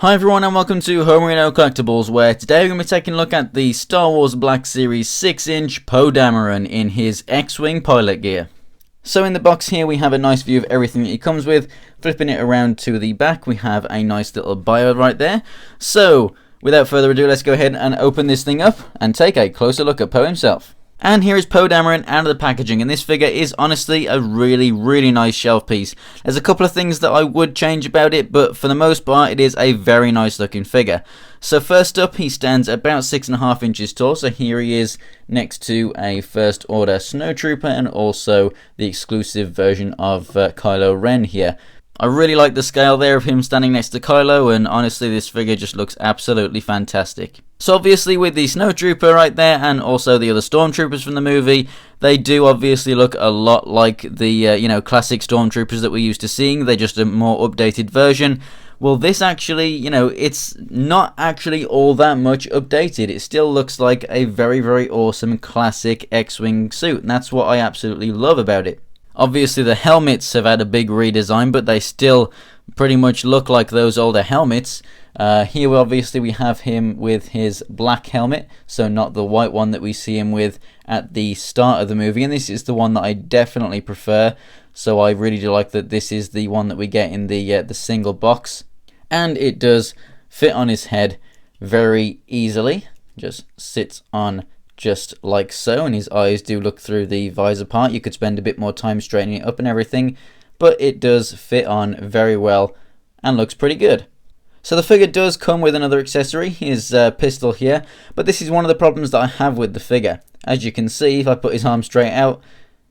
Hi everyone and welcome to Homerino Collectibles, where today we're going to be taking a look at the Star Wars Black Series 6-inch Poe Dameron in his X-Wing pilot gear. So in the box here we have a nice view of everything that he comes with. Flipping it around to the back we have a nice little bio right there. So without further ado, let's go ahead and open this thing up and take a closer look at Poe himself. And here is Poe Dameron out of the packaging, and this figure is honestly a really nice shelf piece. There's a couple of things that I would change about it, but for the most part it is a very nice looking figure. So first up, he stands about 6.5 inches tall, so here he is next to a First Order Snowtrooper and also the exclusive version of Kylo Ren here. I really like the scale there of him standing next to Kylo, and honestly this figure just looks absolutely fantastic. So obviously with the Snowtrooper right there and also the other Stormtroopers from the movie, they do obviously look a lot like the classic Stormtroopers that we're used to seeing. They're just a more updated version. Well, this actually, it's not actually all that much updated. It still looks like a very awesome classic X-Wing suit, and that's what I absolutely love about it. Obviously the helmets have had a big redesign, but they still pretty much look like those older helmets. Here obviously we have him with his black helmet, so not the white one that we see him with at the start of the movie, and this is the one that I definitely prefer. So I really do like that this is the one that we get in the single box, and it does fit on his head very easily. Just sits on just like so, and his eyes do look through the visor part. You could spend a bit more time straightening it up and everything, but it does fit on very well and looks pretty good. So the figure does come with another accessory, his pistol here, but this is one of the problems that I have with the figure. As you can see, if I put his arm straight out,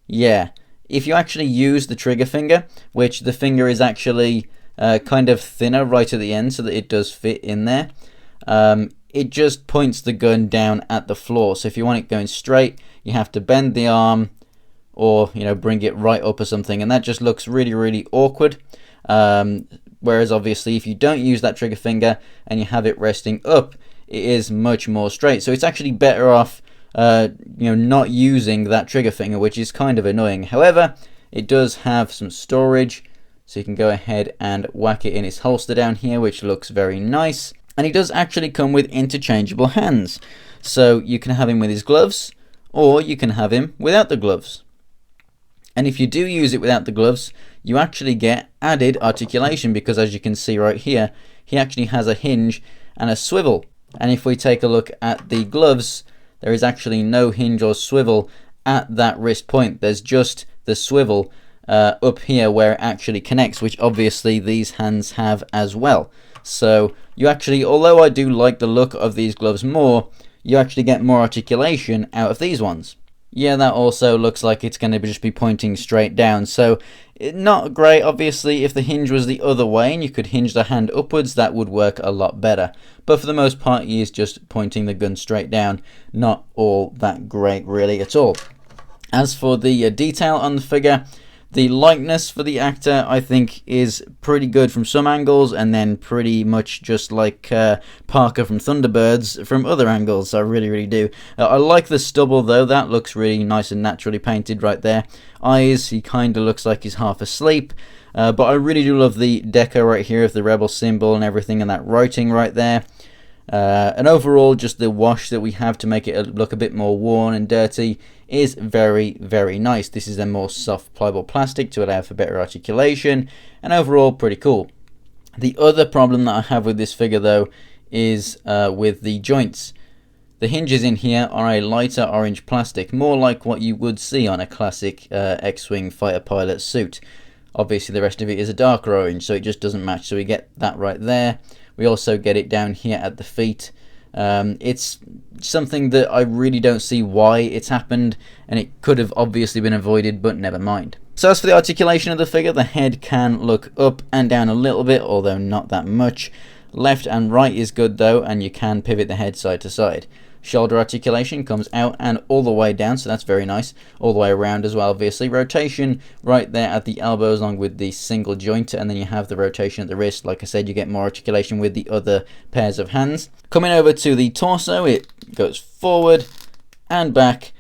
if you actually use the trigger finger, which the finger is actually kind of thinner right at the end so that it does fit in there, it just points the gun down at the floor. So if you want it going straight, you have to bend the arm or bring it right up or something, and that just looks really awkward. Whereas obviously if you don't use that trigger finger and you have it resting up, it is much more straight. So it's actually better off not using that trigger finger, which is kind of annoying. However, it does have some storage, so you can go ahead and whack it in its holster down here, which looks very nice. And he does actually come with interchangeable hands, so you can have him with his gloves or you can have him without the gloves. And if you do use it without the gloves, you actually get added articulation, because as you can see right here, he actually has a hinge and a swivel. And if we take a look at the gloves, there is actually no hinge or swivel at that wrist point. There's just the swivel up here where it actually connects, which obviously these hands have as well. So you actually, although I do like the look of these gloves more, you actually get more articulation out of these ones. Yeah, that also looks like it's going to just be pointing straight down, so not great. Obviously if the hinge was the other way and you could hinge the hand upwards, that would work a lot better, but for the most part he is just pointing the gun straight down. Not all that great really at all. As for the detail on the figure, the likeness for the actor I think is pretty good from some angles, and then pretty much just like Parker from Thunderbirds from other angles. I really do. I like the stubble though, that looks really nice and naturally painted right there. Eyes, he kind of looks like he's half asleep, but I really do love the deco right here of the Rebel symbol and everything, and that writing right there. And overall just the wash that we have to make it look a bit more worn and dirty is very nice. This is a more soft pliable plastic to allow for better articulation, and overall pretty cool. The other problem that I have with this figure though is with the joints. The hinges in here are a lighter orange plastic, more like what you would see on a classic X-Wing fighter pilot suit. Obviously the rest of it is a darker orange, so it just doesn't match, so we get that right there. We also get it down here at the feet. It's something that I really don't see why it's happened, and it could have obviously been avoided, but never mind. So as for the articulation of the figure, the head can look up and down a little bit, although not that much. Left and right is good though, and you can pivot the head side to side. Shoulder articulation comes out and all the way down, so that's very nice. All the way around as well, obviously. Rotation right there at the elbows along with the single joint, and then you have the rotation at the wrist. Like I said, you get more articulation with the other pairs of hands. Coming over to the torso, it goes forward and back,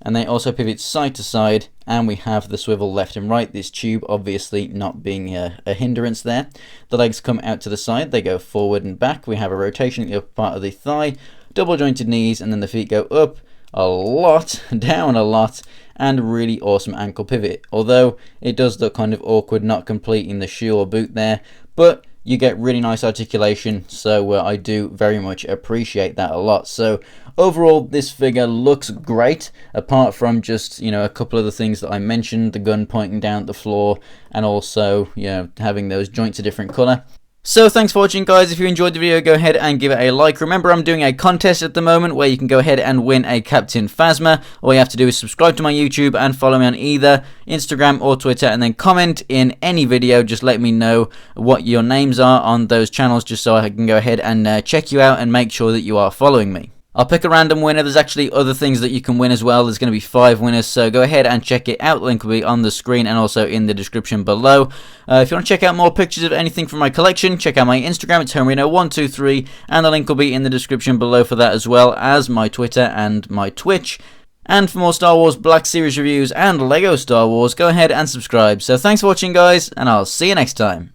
and they also pivot side to side, and we have the swivel left and right, this tube obviously not being a hindrance there. The legs come out to the side, they go forward and back, we have a rotation in the upper part of the thigh, double jointed knees, and then the feet go up a lot, down a lot, and really awesome ankle pivot, although it does look kind of awkward not completing the shoe or boot there, but you get really nice articulation, so I do very much appreciate that a lot. So overall, this figure looks great, apart from just, you know, a couple of the things that I mentioned, the gun pointing down at the floor, and also, you know, having those joints a different color. So thanks for watching, guys. If you enjoyed the video, go ahead and give it a like. Remember, I'm doing a contest at the moment where you can go ahead and win a Captain Phasma. All you have to do is subscribe to my YouTube and follow me on either Instagram or Twitter, and then comment in any video. Just let me know what your names are on those channels, just so I can go ahead and check you out and make sure that you are following me. I'll pick a random winner. There's actually other things that you can win as well. There's going to be 5 winners, so go ahead and check it out. The link will be on the screen and also in the description below. If you want to check out more pictures of anything from my collection, check out my Instagram. It's Homerino123, and the link will be in the description below for that, as well as my Twitter and my Twitch. And for more Star Wars Black Series reviews and LEGO Star Wars, go ahead and subscribe. So thanks for watching, guys, and I'll see you next time.